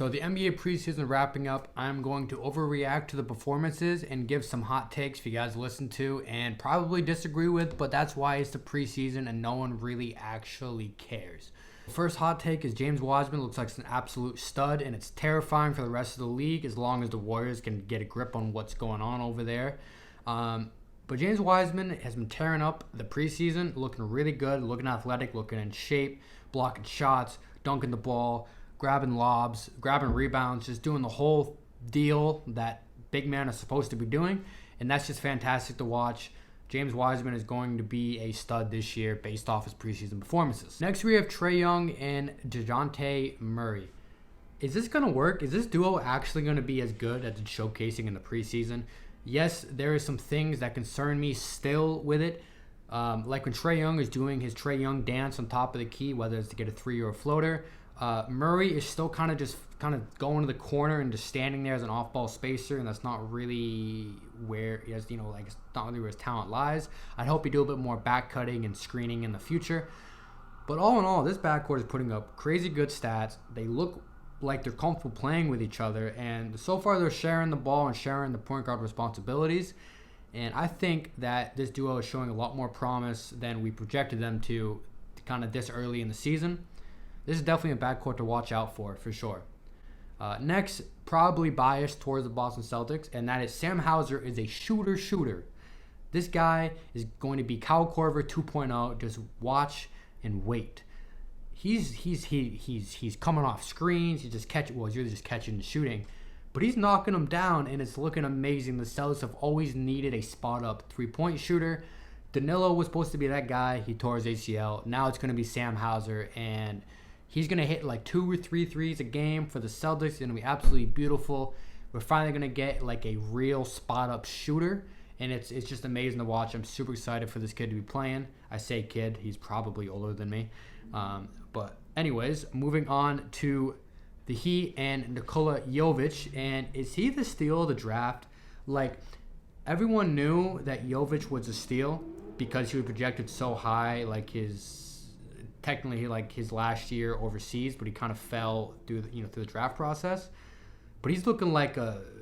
So the NBA preseason wrapping up, I'm going to overreact to the performances and give some hot takes for you guys to listen to and probably disagree with, but that's why it's the preseason and no one really actually cares. First hot take is James Wiseman looks like an absolute stud, and it's terrifying for the rest of the league as long as the Warriors can get a grip on what's going on over there. But James Wiseman has been tearing up the preseason, looking really good, looking athletic, looking in shape, blocking shots, dunking the ball, grabbing lobs, grabbing rebounds, just doing the whole deal that big men are supposed to be doing. And that's just fantastic to watch. James Wiseman is going to be a stud this year based off his preseason performances. Next, we have Trey Young and Dejounte Murray. Is this going to work? Is this duo actually going to be as good as it's showcasing in the preseason? Yes, there are some things that concern me still with it. Like when Trey Young is doing his Trey Young dance on top of the key, whether it's to get a three or a floater. Murray is still kind of going to the corner and just standing there as an off-ball spacer, and that's not really where he has, it's not really where his talent lies. I'd hope he do a bit more back cutting and screening in the future. But all in all, this backcourt is putting up crazy good stats. They look like they're comfortable playing with each other, and so far they're sharing the ball and sharing the point guard responsibilities. And I think that this duo is showing a lot more promise than we projected them to kind of this early in the season. This is definitely a backcourt to watch out for sure. Next, probably biased towards the Boston Celtics, and that is Sam Hauser is a shooter. This guy is going to be Kyle Korver 2.0. Just watch and wait. He's coming off screens. He's really just catching and shooting, but he's knocking them down, and it's looking amazing. The Celtics have always needed a spot up 3-point shooter. Danilo was supposed to be that guy. He tore his ACL. Now it's going to be Sam Hauser, and he's going to hit like 2 or 3 threes a game for the Celtics. It's going to be absolutely beautiful. We're finally going to get like a real spot-up shooter, and it's just amazing to watch. I'm super excited for this kid to be playing. I say kid. He's probably older than me. But anyways, moving on to the Heat and Nikola Jokic. And is he the steal of the draft? Like, everyone knew that Jokic was a steal because he was projected so high, like his last year overseas, but he kind of fell through the draft process. But he's looking like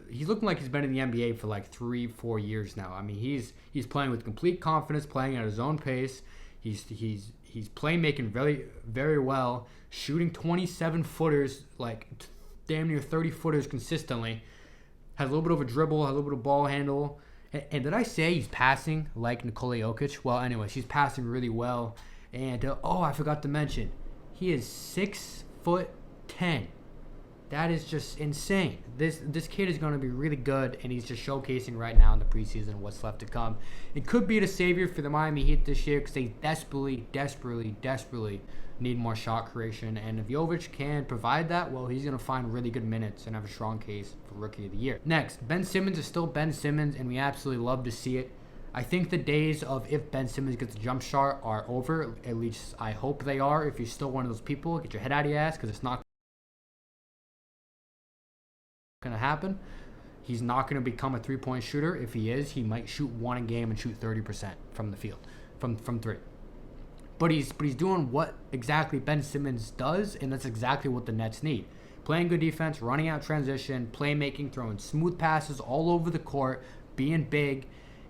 he's been in the NBA for like 3-4 years now. I mean, he's playing with complete confidence, playing at his own pace. He's playmaking very, very well, shooting 27-footers, like damn near 30-footers consistently. Has a little bit of a dribble, has a little bit of ball handle. And did I say he's passing like Nikola Jokic? Well, anyways, he's passing really well. And, I forgot to mention, he is 6'10". That is just insane. This kid is going to be really good, and he's just showcasing right now in the preseason what's left to come. It could be the savior for the Miami Heat this year because they desperately need more shot creation. And if Jokic can provide that, well, he's going to find really good minutes and have a strong case for Rookie of the Year. Next, Ben Simmons is still Ben Simmons, and we absolutely love to see it. I think the days of if Ben Simmons gets a jump shot are over. At least I hope they are. If you're still one of those people, get your head out of your ass because it's not going to happen. He's not going to become a 3-point shooter. If he is, he might shoot one a game and shoot 30% from the field, from three. But he's doing what exactly Ben Simmons does, and that's exactly what the Nets need. Playing good defense, running out transition, playmaking, throwing smooth passes all over the court, being big.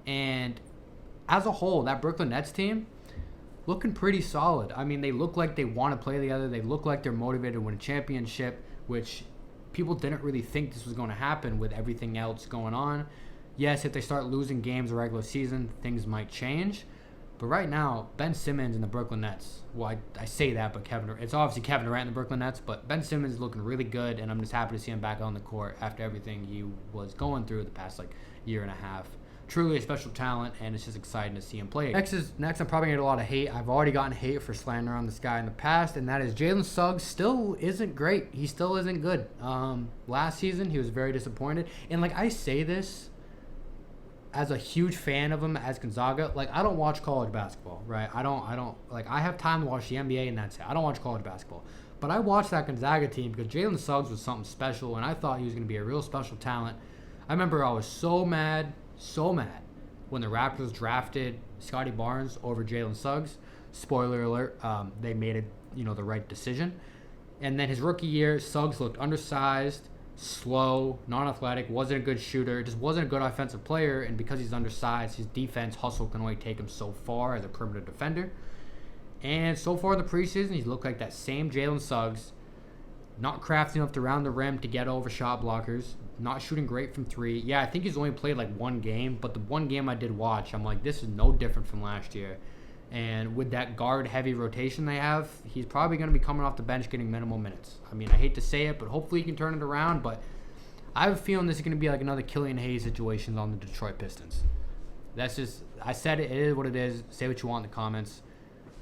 And as a whole, that Brooklyn Nets team looking pretty solid. I mean, they look like they want to play together. They look like they're motivated to win a championship, which people didn't really think this was going to happen with everything else going on. Yes, if they start losing games in the regular season, things might change. But right now, Ben Simmons and the Brooklyn Nets, well, I say that, but it's obviously Kevin Durant and the Brooklyn Nets, but Ben Simmons is looking really good, and I'm just happy to see him back on the court after everything he was going through the past year and a half. Truly a special talent, and it's just exciting to see him play. Next, I'm probably going to get a lot of hate. I've already gotten hate for slandering on this guy in the past, and that is Jalen Suggs still isn't great. He still isn't good. Last season, he was very disappointed. And, I say this as a huge fan of him as Gonzaga. I don't watch college basketball, right? I have time to watch the NBA, and that's it. I don't watch college basketball. But I watched that Gonzaga team because Jalen Suggs was something special, and I thought he was going to be a real special talent. I remember I was so mad when the Raptors drafted Scottie Barnes over Jalen Suggs. Spoiler alert, they made it, the right decision. And then his rookie year, Suggs looked undersized, slow, non-athletic, wasn't a good shooter, just wasn't a good offensive player. And because he's undersized, his defense hustle can only take him so far as a perimeter defender. And so far in the preseason, he's looked like that same Jalen Suggs, not crafty enough to round the rim to get over shot blockers, not shooting great from three. Yeah, I think he's only played like one game, but the one game I did watch, I'm like, this is no different from last year. And with that guard-heavy rotation they have, he's probably going to be coming off the bench getting minimal minutes. I mean, I hate to say it, but hopefully he can turn it around. But I have a feeling this is going to be like another Killian Hayes situation on the Detroit Pistons. That's just, I said it, it is what it is. Say what you want in the comments.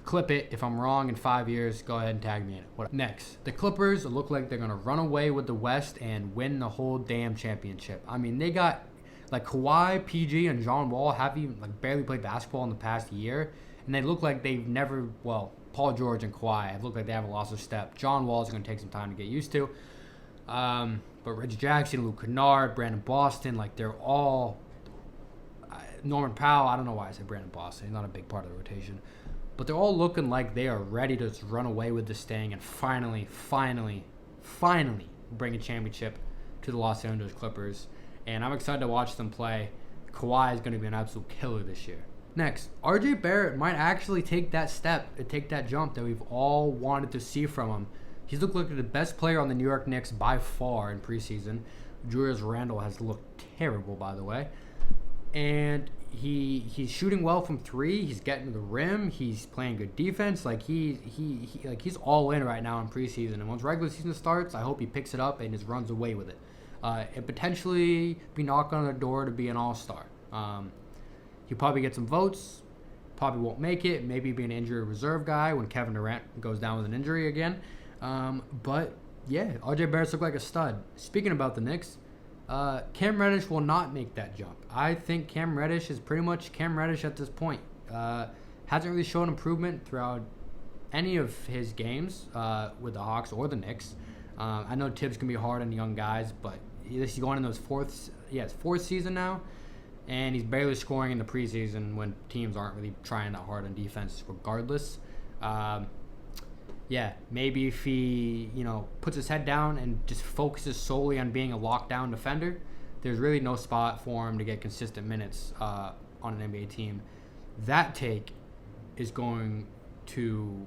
Clip it. If I'm wrong in 5 years, go ahead and tag me in it. Next, the Clippers look like they're going to run away with the West and win the whole damn championship. I mean, they got like Kawhi, PG, and John Wall haven't like barely played basketball in the past year. And they look like they've never, well, Paul George and Kawhi have looked like they haven't lost a step. John Wall is going to take some time to get used to. But Reggie Jackson, Luke Kennard, Brandon Boston, like they're all, Norman Powell, I don't know why I said Brandon Boston. He's not a big part of the rotation. But they're all looking like they are ready to just run away with this thing and finally bring a championship to the Los Angeles Clippers. And I'm excited to watch them play. Kawhi is going to be an absolute killer this year. Next, RJ Barrett might actually take that step and take that jump that we've all wanted to see from him. He's looked like the best player on the New York Knicks by far in preseason. Julius Randle has looked terrible, by the way. And he's shooting well from three. He's getting to the rim. He's playing good defense. Like he's all in right now in preseason. And once regular season starts, I hope he picks it up and just runs away with it. And potentially be knocking on the door to be an all-star. He'll probably get some votes. Probably won't make it. Maybe be an injury reserve guy when Kevin Durant goes down with an injury again. But yeah, RJ Barrett's looked like a stud. Speaking about the Knicks, Cam Reddish will not make that jump. I think Cam Reddish is pretty much Cam Reddish at this point. Hasn't really shown improvement throughout any of his games with the Hawks or the Knicks. I know Tibbs can be hard on young guys, but he's going in his fourth season now, and he's barely scoring in the preseason when teams aren't really trying that hard on defense regardless. Maybe if he, puts his head down and just focuses solely on being a lockdown defender, there's really no spot for him to get consistent minutes on an NBA team. That take is going to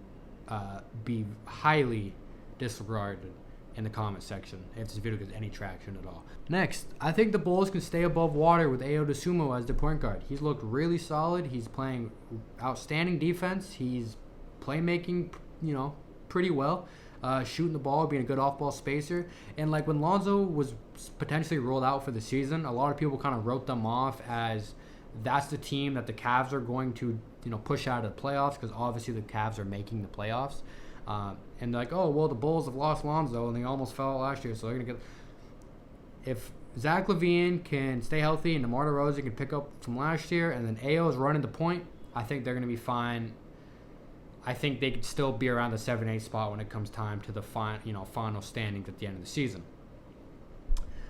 be highly disregarded in the comment section if this video gets any traction at all. Next, I think the Bulls can stay above water with Ayo Dosunmu as the point guard. He's looked really solid. He's playing outstanding defense. He's playmaking, pretty well, shooting the ball, being a good off-ball spacer. And like when Lonzo was potentially rolled out for the season, a lot of people kind of wrote them off as that's the team that the Cavs are going to, push out of the playoffs because obviously the Cavs are making the playoffs. And they're like, oh, well, the Bulls have lost Lonzo and they almost fell out last year, so they're going to get... If Zach LaVine can stay healthy and DeMar DeRozan can pick up from last year and then Ayo is running the point, I think they're going to be fine. I think they could still be around the 7-8 spot when it comes time to the final standings at the end of the season.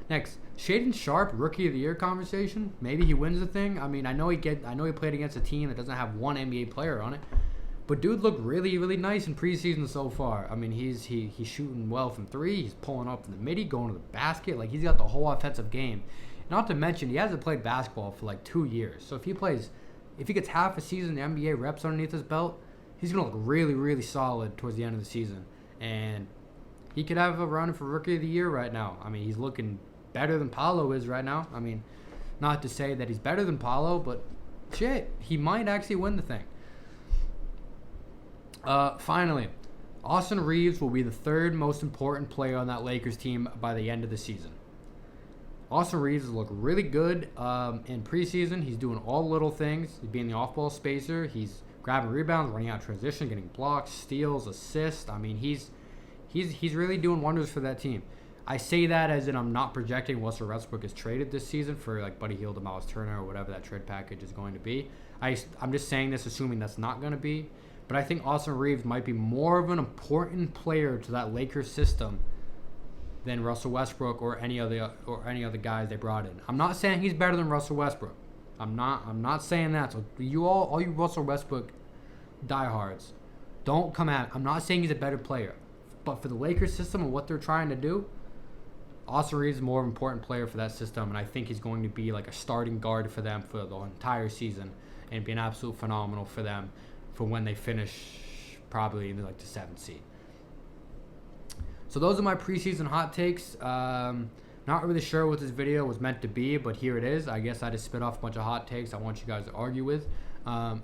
Next, Shaedon Sharpe, Rookie of the Year conversation. Maybe he wins the thing. I mean, I know he played against a team that doesn't have one NBA player on it, but dude looked really, really nice in preseason so far. I mean, he's shooting well from three. He's pulling up from the midi, going to the basket. Like he's got the whole offensive game. Not to mention he hasn't played basketball for like 2 years. So if he gets half a season NBA reps underneath his belt, he's going to look really, really solid towards the end of the season. And he could have a run for Rookie of the Year right now. I mean, he's looking better than Paolo is right now. I mean, not to say that he's better than Paolo, but shit, he might actually win the thing. Finally, Austin Reeves will be the third most important player on that Lakers team by the end of the season. Austin Reeves has looked really good in preseason. He's doing all the little things. He's being the off-ball spacer. He's grabbing rebounds, running out transition, getting blocks, steals, assists. I mean, he's really doing wonders for that team. I say that as in I'm not projecting Russell Westbrook is traded this season for like Buddy Hield, Miles Turner, or whatever that trade package is going to be. I'm just saying this assuming that's not going to be. But I think Austin Reeves might be more of an important player to that Lakers system than Russell Westbrook or any other guys they brought in. I'm not saying he's better than Russell Westbrook. I'm not saying that. So all you Russell Westbrook diehards, don't come at me. I'm not saying he's a better player, But for the Lakers system and what they're trying to do, Austin Reeves is a more important player for that system, and I think he's going to be like a starting guard for them for the entire season and be an absolute phenomenal for them for when they finish probably in like the 7th seed. So those are my preseason hot takes. Not really sure what this video was meant to be, but here it is. I guess I just spit off a bunch of hot takes I want you guys to argue with.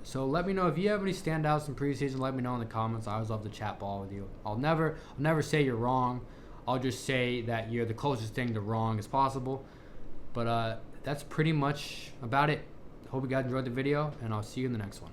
So let me know if you have any standouts in preseason. Let me know in the comments. I always love to chat ball with you. I'll never say you're wrong. I'll just say that you're the closest thing to wrong as possible. But that's pretty much about it. Hope you guys enjoyed the video, and I'll see you in the next one.